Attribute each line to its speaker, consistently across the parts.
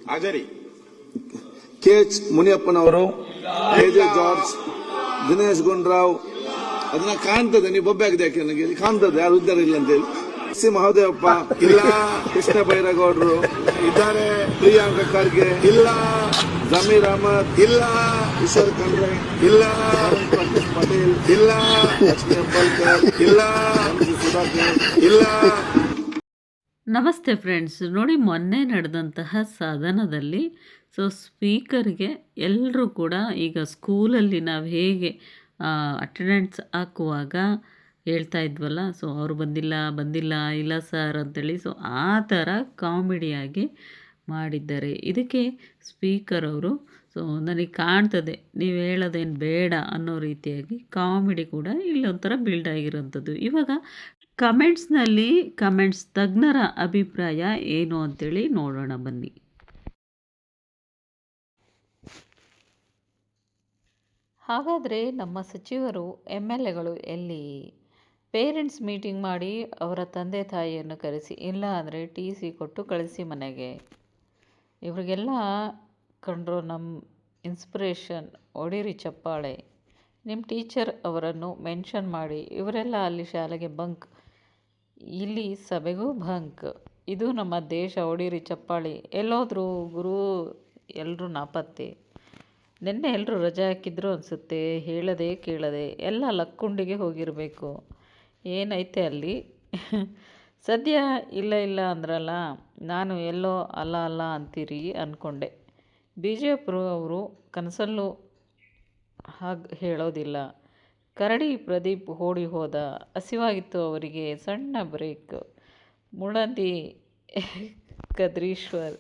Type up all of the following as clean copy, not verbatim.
Speaker 1: ಹಾಜರಿ KH ಮುನಿಯಪ್ಪನವರು, KJ George, Dinesh Gundu Rao. ಅದನ್ನ ಕಾಣ್ತದೆ, ನೀವು ಬೊಬ್ಬೆ ಆಗಿದೆ ಯಾಕೆ ನನಗೆ ಕಾಣ್ತದೆ, ಯಾರು ಇದ್ದಾರೆ ಇಲ್ಲ ಅಂತೇಳಿ. ಸಿ ಮಹದೇವಪ್ಪ ಇಲ್ಲ, ಕೃಷ್ಣ ಬೈರೇಗೌಡರು ಇದ್ದಾರೆ, ಪ್ರಿಯಾಂಕ ಖರ್ಗೆ ಇಲ್ಲ, ಜಮೀರ್ ಅಹಮದ್ ಇಲ್ಲ, ಈಶ್ವರ್ ಖಂಡ್ರೆ ಇಲ್ಲ, ಪಟೇಲ್ ಇಲ್ಲ, ಲಕ್ಷ್ಮೀ ಹೆಬ್ಬಾಳ್ಕರ್ ಇಲ್ಲ, ಸುಧಾಕರ್ ಇಲ್ಲ.
Speaker 2: ನಮಸ್ತೆ ಫ್ರೆಂಡ್ಸ್. ನೋಡಿ, ಮೊನ್ನೆ ನಡೆದಂತಹ ಸದನದಲ್ಲಿ ಸ್ಪೀಕರ್ಗೆ ಎಲ್ಲರೂ ಕೂಡ ಈಗ ಸ್ಕೂಲಲ್ಲಿ ನಾವು ಹೇಗೆ ಅಟೆಂಡೆನ್ಸ್ ಹಾಕುವಾಗ ಹೇಳ್ತಾ ಇದ್ವಲ್ಲ, ಅವರು ಬಂದಿಲ್ಲ ಇಲ್ಲ ಸರ್ ಅಂತೇಳಿ, ಆ ಥರ ಕಾಮಿಡಿಯಾಗಿ ಮಾಡಿದ್ದಾರೆ. ಇದಕ್ಕೆ ಸ್ಪೀಕರ್ ಅವರು ನನಗೆ ಕಾಣ್ತದೆ ನೀವು ಹೇಳೋದೇನು ಬೇಡ ಅನ್ನೋ ರೀತಿಯಾಗಿ ಕಾಮಿಡಿ ಕೂಡ ಇಲ್ಲೊಂಥರ ಬಿಲ್ಡ್ ಆಗಿರೋಂಥದ್ದು. ಇವಾಗ ಕಮೆಂಟ್ಸ್ ತಜ್ಞರ ಅಭಿಪ್ರಾಯ ಏನು ಅಂತೇಳಿ ನೋಡೋಣ ಬನ್ನಿ. ಹಾಗಾದರೆ ನಮ್ಮ ಸಚಿವರು MLAಗಳು ಎಲ್ಲಿ? ಪೇರೆಂಟ್ಸ್ ಮೀಟಿಂಗ್ ಮಾಡಿ ಅವರ ತಂದೆ ತಾಯಿಯನ್ನು ಕರೆಸಿ, ಇಲ್ಲ ಅಂದರೆ TC ಕೊಟ್ಟು ಕಳಿಸಿ ಮನೆಗೆ. ಇವರಿಗೆಲ್ಲ ಕಂಡ್ರು ನಮ್ಮ ಇನ್ಸ್ಪಿರೇಷನ್, ಹೊಡೀರಿ ಚಪ್ಪಾಳೆ. ನಿಮ್ಮ ಟೀಚರ್ ಅವರನ್ನು ಮೆನ್ಷನ್ ಮಾಡಿ, ಇವರೆಲ್ಲ ಅಲ್ಲಿ ಶಾಲೆಗೆ ಬಂಕ್, ಇಲ್ಲಿ ಸಭೆಗೂ ಬಂಕ್. ಇದು ನಮ್ಮ ದೇಶ, ಹೊಡೀರಿ ಚಪ್ಪಾಳಿ. ಎಲ್ಲೋದ್ರು ಗುರು? ಎಲ್ಲರೂ ನಾಪತ್ತೆ. ನಿನ್ನೆ ಎಲ್ಲರೂ ರಜೆ ಹಾಕಿದ್ರು ಅನಿಸುತ್ತೆ, ಹೇಳದೆ ಕೇಳದೆ ಎಲ್ಲ ಲಕ್ಕುಂಡಿಗೆ ಹೋಗಿರಬೇಕು. ಏನೈತೆ ಅಲ್ಲಿ? ಸದ್ಯ ಇಲ್ಲ ಅಂದ್ರಲ್ಲ, ನಾನು ಎಲ್ಲೋ ಅಲ್ಲ ಅಂತೀರಿ ಅಂದ್ಕೊಂಡೆ. BJP ಅವರು ಕನಸಲ್ಲೂ ಹಾಗೆ ಹೇಳೋದಿಲ್ಲ. ಕರಡಿ ಪ್ರದೀಪ್ ಓಡಿ ಹೋದ, ಹಸಿವಾಗಿತ್ತು ಅವರಿಗೆ, ಸಣ್ಣ ಬ್ರೇಕ್. ಮುಳಂದಿ ಕದ್ರೀಶ್ವರ್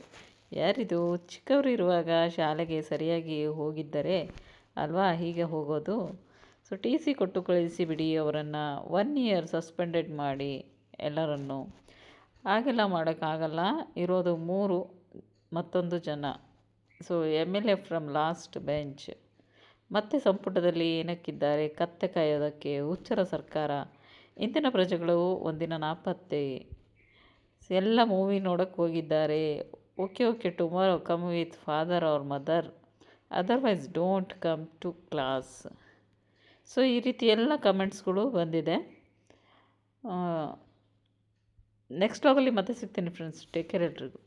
Speaker 2: ಯಾರಿದು? ಚಿಕ್ಕವರಿರುವಾಗ ಶಾಲೆಗೆ ಸರಿಯಾಗಿ ಹೋಗಿದ್ದರೆ ಅಲ್ವಾ ಹೀಗೆ ಹೋಗೋದು? TC ಕೊಟ್ಟು ಕಳಿಸಿ ಬಿಡಿ ಅವರನ್ನು, 1 year ಸಸ್ಪೆಂಡೆಡ್ ಮಾಡಿ ಎಲ್ಲರನ್ನು. ಹಾಗೆಲ್ಲ ಮಾಡೋಕ್ಕಾಗಲ್ಲ, ಇರೋದು 3 ಮತ್ತೊಂದು ಜನ. MLA from last bench. ಮತ್ತೆ ಸಂಪುಟದಲ್ಲಿ ಏನಕ್ಕಿದ್ದಾರೆ? ಕತ್ತೆ ಕಾಯೋದಕ್ಕೆ. ಹುಚ್ಚರ ಸರ್ಕಾರ. ಇಂದಿನ ಪ್ರಜೆಗಳು ಒಂದಿನ ನಾಪತ್ತೆ. ಎಲ್ಲ ಮೂವಿ ನೋಡೋಕ್ಕೆ ಹೋಗಿದ್ದಾರೆ. Okay tomorrow come with father or mother, otherwise don't come to class. ಈ ರೀತಿ ಎಲ್ಲ ಕಮೆಂಟ್ಸ್ಗಳು ಬಂದಿದೆ. ನೆಕ್ಸ್ಟ್ ವ್ಲಾಗಲ್ಲಿ ಮತ್ತೆ ಸಿಗ್ತೀನಿ ಫ್ರೆಂಡ್ಸ್. ಟೇಕ್ ಕೇರ್ ಎಲ್ರಿಗೂ.